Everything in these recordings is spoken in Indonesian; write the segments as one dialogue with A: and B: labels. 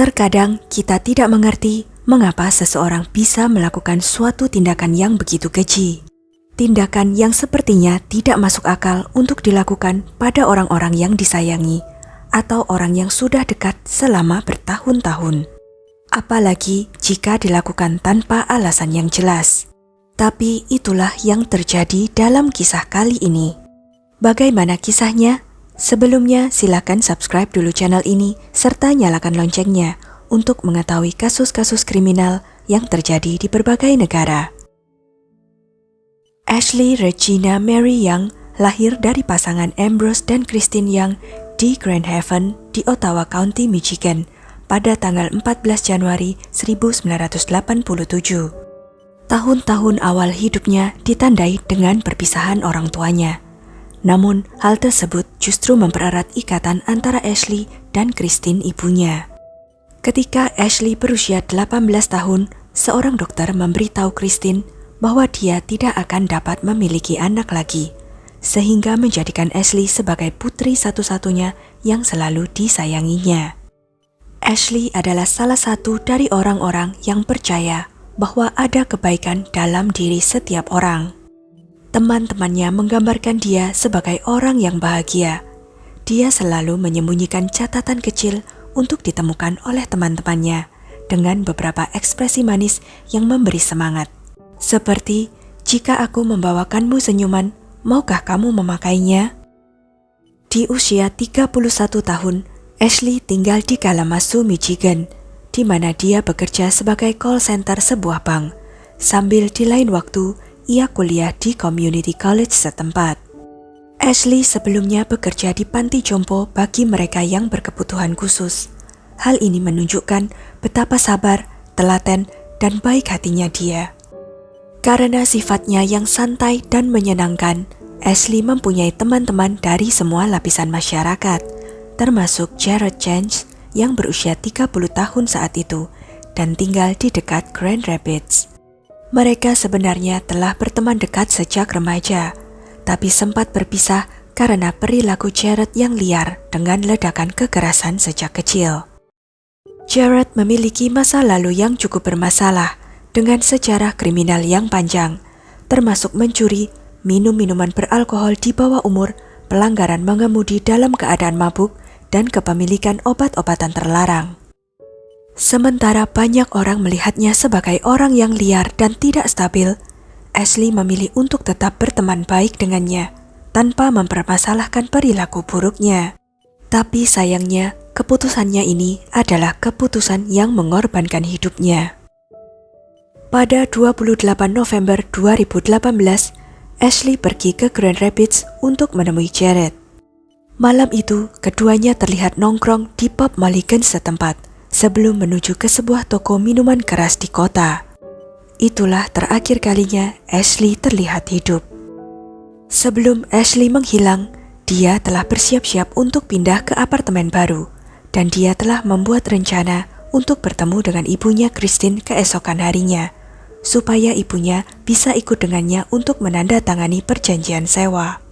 A: Terkadang kita tidak mengerti mengapa seseorang bisa melakukan suatu tindakan yang begitu keji. Tindakan yang sepertinya tidak masuk akal untuk dilakukan pada orang-orang yang disayangi atau orang yang sudah dekat selama bertahun-tahun. Apalagi jika dilakukan tanpa alasan yang jelas. Tapi itulah yang terjadi dalam kisah kali ini. Bagaimana kisahnya? Sebelumnya silakan subscribe dulu channel ini serta nyalakan loncengnya untuk mengetahui kasus-kasus kriminal yang terjadi di berbagai negara. Ashley Regina Mary Young lahir dari pasangan Ambrose dan Christine Young di Grand Haven di Ottawa County, Michigan pada tanggal 14 Januari 1987. Tahun-tahun awal hidupnya ditandai dengan perpisahan orang tuanya. Namun, hal tersebut justru mempererat ikatan antara Ashley dan Christine ibunya. Ketika Ashley berusia 18 tahun, seorang dokter memberitahu Christine bahwa dia tidak akan dapat memiliki anak lagi, sehingga menjadikan Ashley sebagai putri satu-satunya yang selalu disayanginya. Ashley adalah salah satu dari orang-orang yang percaya bahwa ada kebaikan dalam diri setiap orang. Teman-temannya menggambarkan dia sebagai orang yang bahagia. Dia selalu menyembunyikan catatan kecil untuk ditemukan oleh teman-temannya dengan beberapa ekspresi manis yang memberi semangat. Seperti, jika aku membawakanmu senyuman, maukah kamu memakainya? Di usia 31 tahun, Ashley tinggal di Kalamazoo, Michigan, di mana dia bekerja sebagai call center sebuah bank, sambil di lain waktu ia kuliah di community college setempat. Ashley sebelumnya bekerja di panti jompo bagi mereka yang berkebutuhan khusus. Hal ini menunjukkan betapa sabar, telaten, dan baik hatinya dia. Karena sifatnya yang santai dan menyenangkan, Ashley mempunyai teman-teman dari semua lapisan masyarakat, termasuk Jared James yang berusia 30 tahun saat itu dan tinggal di dekat Grand Rapids. Mereka sebenarnya telah berteman dekat sejak remaja, tapi sempat berpisah karena perilaku Jared yang liar dengan ledakan kekerasan sejak kecil. Jared memiliki masa lalu yang cukup bermasalah dengan sejarah kriminal yang panjang, termasuk mencuri, minum minuman beralkohol di bawah umur, pelanggaran mengemudi dalam keadaan mabuk, dan kepemilikan obat-obatan terlarang. Sementara banyak orang melihatnya sebagai orang yang liar dan tidak stabil, Ashley memilih untuk tetap berteman baik dengannya, tanpa mempermasalahkan perilaku buruknya. Tapi sayangnya, keputusannya ini adalah keputusan yang mengorbankan hidupnya. Pada 28 November 2018, Ashley pergi ke Grand Rapids untuk menemui Jared. Malam itu, keduanya terlihat nongkrong di pub Mulligan setempat, sebelum menuju ke sebuah toko minuman keras di kota. Itulah terakhir kalinya Ashley terlihat hidup. Sebelum Ashley menghilang, dia telah bersiap-siap untuk pindah ke apartemen baru, dan dia telah membuat rencana untuk bertemu dengan ibunya Christine keesokan harinya, supaya ibunya bisa ikut dengannya untuk menandatangani perjanjian sewa.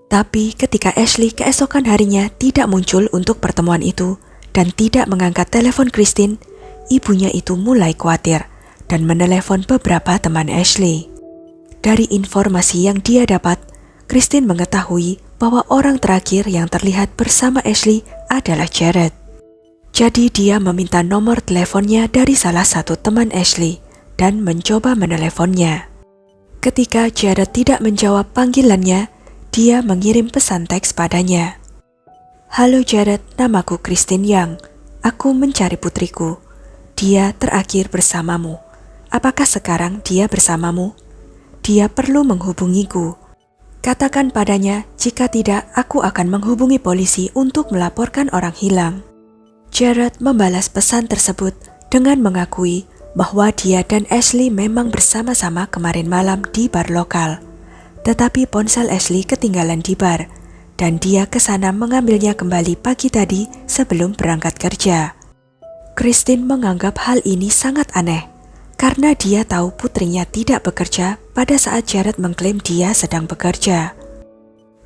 A: Tapi ketika Ashley keesokan harinya tidak muncul untuk pertemuan itu, dan tidak mengangkat telepon Christine, ibunya itu mulai khawatir dan menelepon beberapa teman Ashley. Dari informasi yang dia dapat, Christine mengetahui bahwa orang terakhir yang terlihat bersama Ashley adalah Jared. Jadi dia meminta nomor teleponnya dari salah satu teman Ashley dan mencoba meneleponnya. Ketika Jared tidak menjawab panggilannya, dia mengirim pesan teks padanya. Halo Jared, namaku Christine Young. Aku mencari putriku. Dia terakhir bersamamu. Apakah sekarang dia bersamamu? Dia perlu menghubungiku. Katakan padanya, jika tidak aku akan menghubungi polisi untuk melaporkan orang hilang. Jared membalas pesan tersebut dengan mengakui bahwa dia dan Ashley memang bersama-sama kemarin malam di bar lokal. Tetapi ponsel Ashley ketinggalan di bar, dan dia ke sana mengambilnya kembali pagi tadi sebelum berangkat kerja. Christine menganggap hal ini sangat aneh, karena dia tahu putrinya tidak bekerja pada saat Jared mengklaim dia sedang bekerja.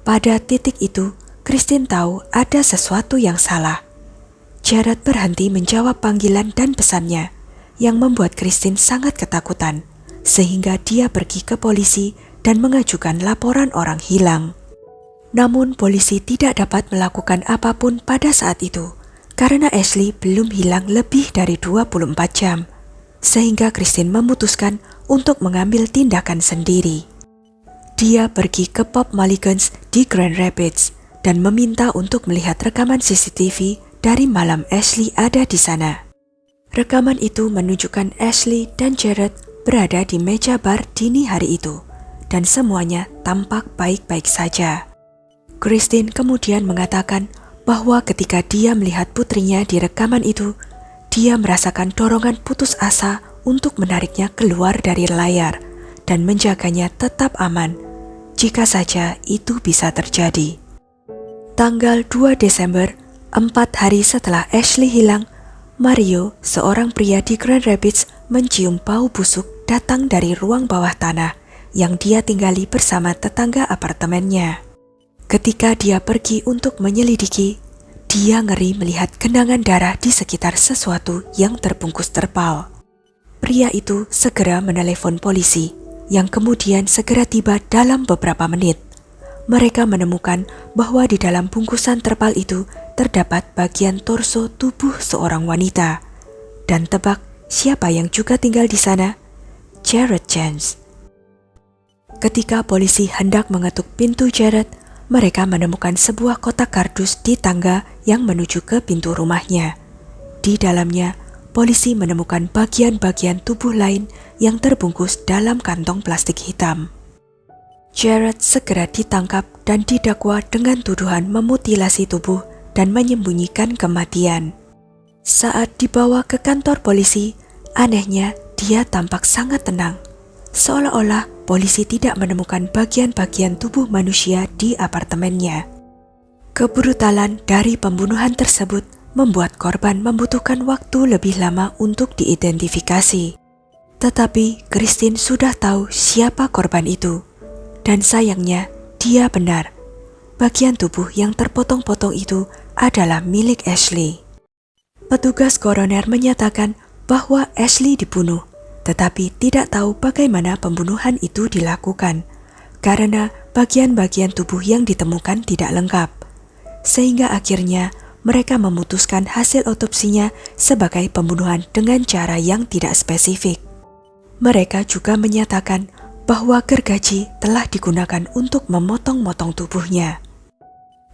A: Pada titik itu, Christine tahu ada sesuatu yang salah. Jared berhenti menjawab panggilan dan pesannya, yang membuat Christine sangat ketakutan, sehingga dia pergi ke polisi dan mengajukan laporan orang hilang. Namun polisi tidak dapat melakukan apapun pada saat itu, karena Ashley belum hilang lebih dari 24 jam, sehingga Christine memutuskan untuk mengambil tindakan sendiri. Dia pergi ke Pop Mulligan's di Grand Rapids dan meminta untuk melihat rekaman CCTV dari malam Ashley ada di sana. Rekaman itu menunjukkan Ashley dan Jared berada di meja bar dini hari itu, dan semuanya tampak baik-baik saja. Christine kemudian mengatakan bahwa ketika dia melihat putrinya di rekaman itu, dia merasakan dorongan putus asa untuk menariknya keluar dari layar dan menjaganya tetap aman, jika saja itu bisa terjadi. Tanggal 2 Desember, 4 hari setelah Ashley hilang, Mario, seorang pria di Grand Rapids, mencium bau busuk datang dari ruang bawah tanah yang dia tinggali bersama tetangga apartemennya. Ketika dia pergi untuk menyelidiki, dia ngeri melihat genangan darah di sekitar sesuatu yang terbungkus terpal. Pria itu segera menelepon polisi, yang kemudian segera tiba dalam beberapa menit. Mereka menemukan bahwa di dalam bungkusan terpal itu terdapat bagian torso tubuh seorang wanita. Dan tebak siapa yang juga tinggal di sana? Jared James. Ketika polisi hendak mengetuk pintu Jared, mereka menemukan sebuah kotak kardus di tangga yang menuju ke pintu rumahnya. Di dalamnya, polisi menemukan bagian-bagian tubuh lain yang terbungkus dalam kantong plastik hitam. Jared segera ditangkap dan didakwa dengan tuduhan memutilasi tubuh dan menyembunyikan kematian. Saat dibawa ke kantor polisi, anehnya dia tampak sangat tenang, seolah-olah polisi tidak menemukan bagian-bagian tubuh manusia di apartemennya. Kebrutalan dari pembunuhan tersebut membuat korban membutuhkan waktu lebih lama untuk diidentifikasi. Tetapi Christine sudah tahu siapa korban itu. Dan sayangnya, dia benar. Bagian tubuh yang terpotong-potong itu adalah milik Ashley. Petugas koroner menyatakan bahwa Ashley dibunuh, tetapi tidak tahu bagaimana pembunuhan itu dilakukan, karena bagian-bagian tubuh yang ditemukan tidak lengkap. Sehingga akhirnya mereka memutuskan hasil otopsinya sebagai pembunuhan dengan cara yang tidak spesifik. Mereka juga menyatakan bahwa gergaji telah digunakan untuk memotong-motong tubuhnya.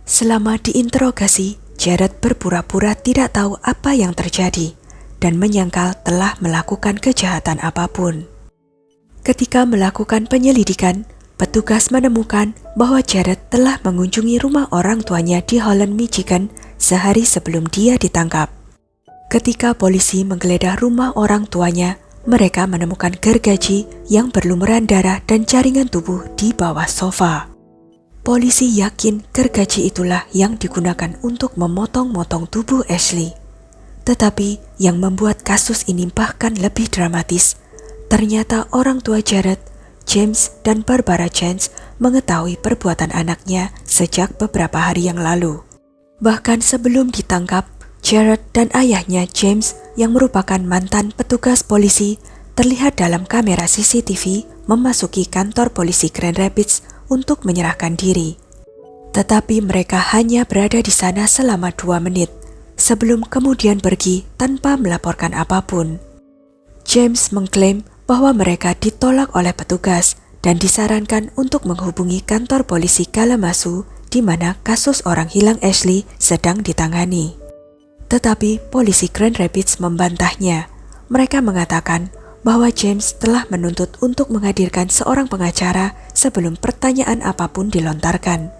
A: Selama diinterogasi, Jared berpura-pura tidak tahu apa yang terjadi dan menyangkal telah melakukan kejahatan apapun. Ketika melakukan penyelidikan, petugas menemukan bahwa Jared telah mengunjungi rumah orang tuanya di Holland, Michigan sehari sebelum dia ditangkap. Ketika polisi menggeledah rumah orang tuanya, mereka menemukan gergaji yang berlumuran darah dan jaringan tubuh di bawah sofa. Polisi yakin gergaji itulah yang digunakan untuk memotong-motong tubuh Ashley. Tetapi yang membuat kasus ini bahkan lebih dramatis, ternyata orang tua Jared, James dan Barbara Jans mengetahui perbuatan anaknya sejak beberapa hari yang lalu. Bahkan sebelum ditangkap, Jared dan ayahnya James yang merupakan mantan petugas polisi terlihat dalam kamera CCTV memasuki kantor polisi Grand Rapids untuk menyerahkan diri. Tetapi mereka hanya berada di sana selama 2 menit sebelum kemudian pergi tanpa melaporkan apapun. James mengklaim bahwa mereka ditolak oleh petugas dan disarankan untuk menghubungi kantor polisi Kalamazoo di mana kasus orang hilang Ashley sedang ditangani. Tetapi polisi Grand Rapids membantahnya. Mereka mengatakan bahwa James telah menuntut untuk menghadirkan seorang pengacara sebelum pertanyaan apapun dilontarkan.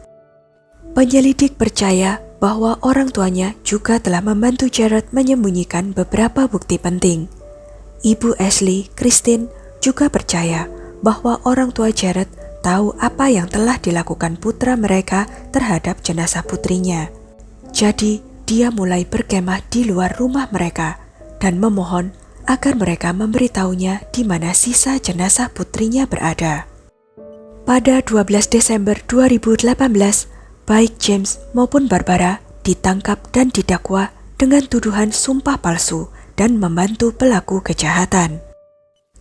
A: Penyelidik percaya bahwa orang tuanya juga telah membantu Jared menyembunyikan beberapa bukti penting. Ibu Ashley, Christine, juga percaya bahwa orang tua Jared tahu apa yang telah dilakukan putra mereka terhadap jenazah putrinya. Jadi, dia mulai berkemah di luar rumah mereka dan memohon agar mereka memberitahunya di mana sisa jenazah putrinya berada. Pada 12 Desember 2018, baik James maupun Barbara ditangkap dan didakwa dengan tuduhan sumpah palsu dan membantu pelaku kejahatan.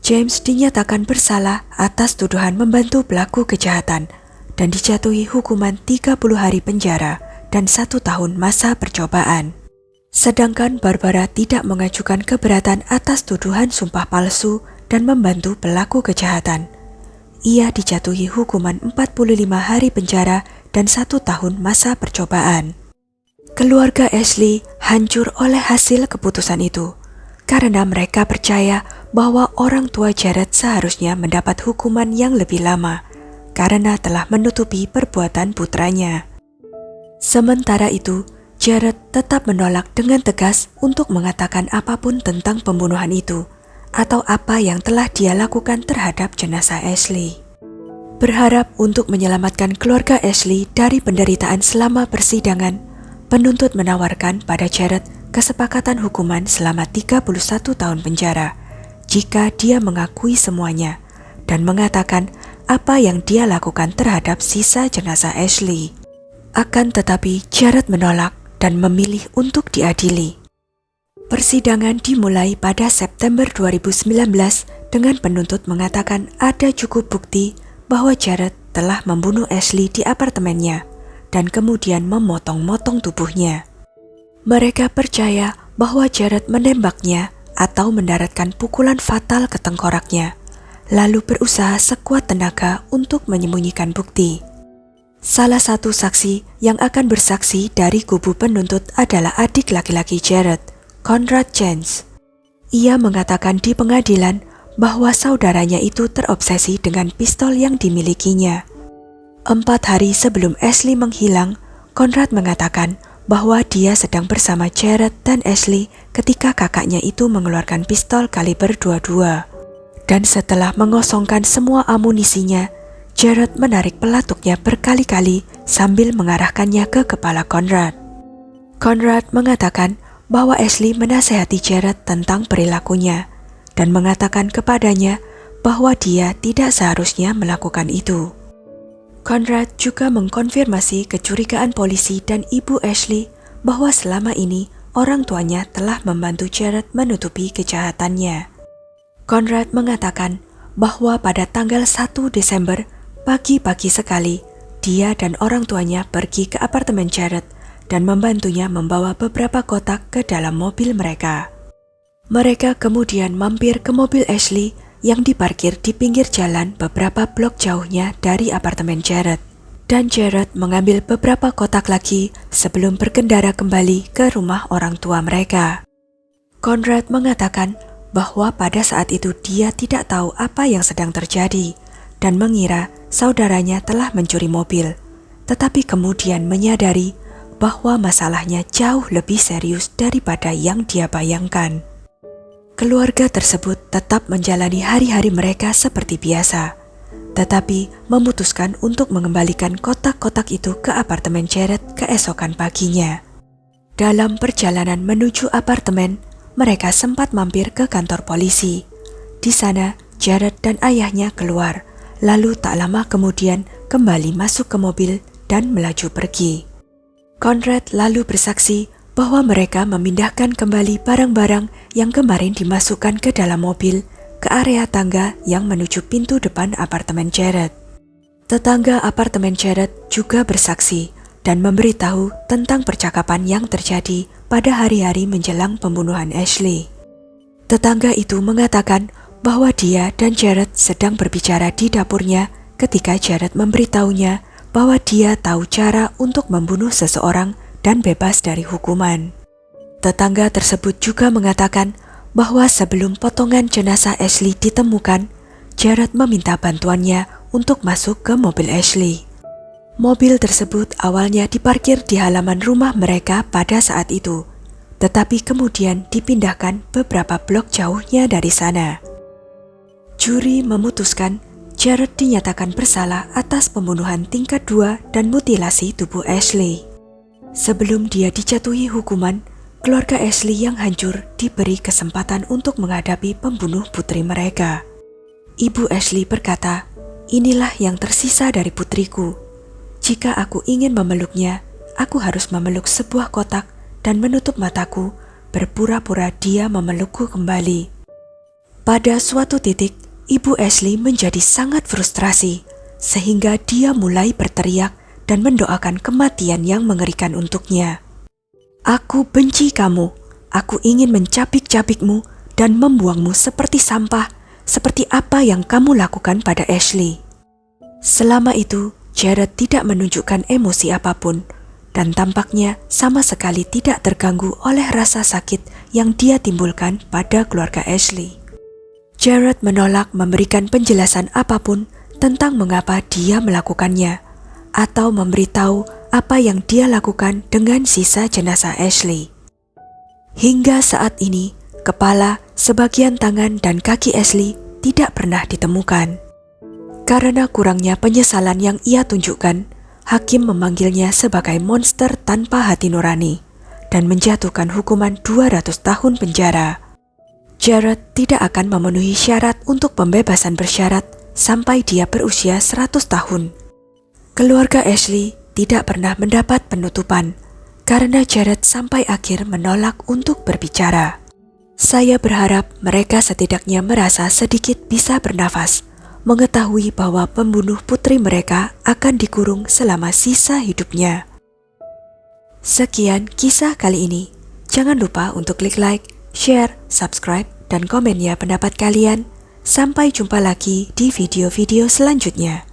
A: James dinyatakan bersalah atas tuduhan membantu pelaku kejahatan dan dijatuhi hukuman 30 hari penjara dan 1 tahun masa percobaan. Sedangkan Barbara tidak mengajukan keberatan atas tuduhan sumpah palsu dan membantu pelaku kejahatan. Ia dijatuhi hukuman 45 hari penjara dan 1 tahun masa percobaan. Keluarga Ashley hancur oleh hasil keputusan itu, karena mereka percaya bahwa orang tua Jared seharusnya mendapat hukuman yang lebih lama, karena telah menutupi perbuatan putranya. Sementara itu, Jared tetap menolak dengan tegas untuk mengatakan apapun tentang pembunuhan itu, atau apa yang telah dia lakukan terhadap jenazah Ashley. Berharap untuk menyelamatkan keluarga Ashley dari penderitaan selama persidangan, penuntut menawarkan pada Jared kesepakatan hukuman selama 31 tahun penjara jika dia mengakui semuanya dan mengatakan apa yang dia lakukan terhadap sisa jenazah Ashley. Akan tetapi Jared menolak dan memilih untuk diadili. Persidangan dimulai pada September 2019 dengan penuntut mengatakan ada cukup bukti bahwa Jared telah membunuh Ashley di apartemennya dan kemudian memotong-motong tubuhnya. Mereka percaya bahwa Jared menembaknya atau mendaratkan pukulan fatal ke tengkoraknya, lalu berusaha sekuat tenaga untuk menyembunyikan bukti. Salah satu saksi yang akan bersaksi dari kubu penuntut adalah adik laki-laki Jared, Conrad Jens. Ia mengatakan di pengadilan bahwa saudaranya itu terobsesi dengan pistol yang dimilikinya. 4 hari sebelum Ashley menghilang, Conrad mengatakan bahwa dia sedang bersama Jared dan Ashley ketika kakaknya itu mengeluarkan pistol kaliber 22. Dan setelah mengosongkan semua amunisinya, Jared menarik pelatuknya berkali-kali sambil mengarahkannya ke kepala Conrad. Conrad mengatakan bahwa Ashley menasihati Jared tentang perilakunya dan mengatakan kepadanya bahwa dia tidak seharusnya melakukan itu. Conrad juga mengkonfirmasi kecurigaan polisi dan ibu Ashley bahwa selama ini orang tuanya telah membantu Jared menutupi kejahatannya. Conrad mengatakan bahwa pada tanggal 1 Desember, pagi-pagi sekali, dia dan orang tuanya pergi ke apartemen Jared dan membantunya membawa beberapa kotak ke dalam mobil mereka. Mereka kemudian mampir ke mobil Ashley yang diparkir di pinggir jalan beberapa blok jauhnya dari apartemen Jared. Dan Jared mengambil beberapa kotak lagi sebelum berkendara kembali ke rumah orang tua mereka. Conrad mengatakan bahwa pada saat itu dia tidak tahu apa yang sedang terjadi dan mengira saudaranya telah mencuri mobil, tetapi kemudian menyadari bahwa masalahnya jauh lebih serius daripada yang dia bayangkan. Keluarga tersebut tetap menjalani hari-hari mereka seperti biasa, tetapi memutuskan untuk mengembalikan kotak-kotak itu ke apartemen Jared keesokan paginya. Dalam perjalanan menuju apartemen, mereka sempat mampir ke kantor polisi. Di sana, Jared dan ayahnya keluar, lalu tak lama kemudian kembali masuk ke mobil dan melaju pergi. Conrad lalu bersaksi bahwa mereka memindahkan kembali barang-barang yang kemarin dimasukkan ke dalam mobil ke area tangga yang menuju pintu depan apartemen Jared. Tetangga apartemen Jared juga bersaksi dan memberitahu tentang percakapan yang terjadi pada hari-hari menjelang pembunuhan Ashley. Tetangga itu mengatakan bahwa dia dan Jared sedang berbicara di dapurnya ketika Jared memberitahunya bahwa dia tahu cara untuk membunuh seseorang dan bebas dari hukuman. Tetangga tersebut juga mengatakan bahwa sebelum potongan jenazah Ashley ditemukan, Jared meminta bantuannya untuk masuk ke mobil Ashley. Mobil tersebut awalnya diparkir di halaman rumah mereka pada saat itu, tetapi kemudian dipindahkan beberapa blok jauhnya dari sana. Juri memutuskan Jared dinyatakan bersalah atas pembunuhan tingkat 2 dan mutilasi tubuh Ashley. Sebelum dia dijatuhi hukuman, keluarga Ashley yang hancur diberi kesempatan untuk menghadapi pembunuh putri mereka. Ibu Ashley berkata, "Inilah yang tersisa dari putriku. Jika aku ingin memeluknya, aku harus memeluk sebuah kotak dan menutup mataku, berpura-pura dia memelukku kembali. Pada suatu titik, Ibu Ashley menjadi sangat frustrasi, sehingga dia mulai berteriak dan mendoakan kematian yang mengerikan untuknya. "Aku benci kamu, aku ingin mencabik-cabikmu dan membuangmu seperti sampah, seperti apa yang kamu lakukan pada Ashley." Selama itu, Jared tidak menunjukkan emosi apapun, dan tampaknya sama sekali tidak terganggu oleh rasa sakit yang dia timbulkan pada keluarga Ashley. Jared menolak memberikan penjelasan apapun tentang mengapa dia melakukannya, atau memberitahu apa yang dia lakukan dengan sisa jenazah Ashley. Hingga saat ini, kepala, sebagian tangan, dan kaki Ashley tidak pernah ditemukan. Karena kurangnya penyesalan yang ia tunjukkan, hakim memanggilnya sebagai monster tanpa hati nurani dan menjatuhkan hukuman 200 tahun penjara. Jared tidak akan memenuhi syarat untuk pembebasan bersyarat sampai dia berusia 100 tahun. Keluarga Ashley tidak pernah mendapat penutupan karena Jared sampai akhir menolak untuk berbicara. Saya berharap mereka setidaknya merasa sedikit bisa bernafas, mengetahui bahwa pembunuh putri mereka akan dikurung selama sisa hidupnya. Sekian kisah kali ini. Jangan lupa untuk klik like, share, subscribe, dan komen ya pendapat kalian. Sampai jumpa lagi di video-video selanjutnya.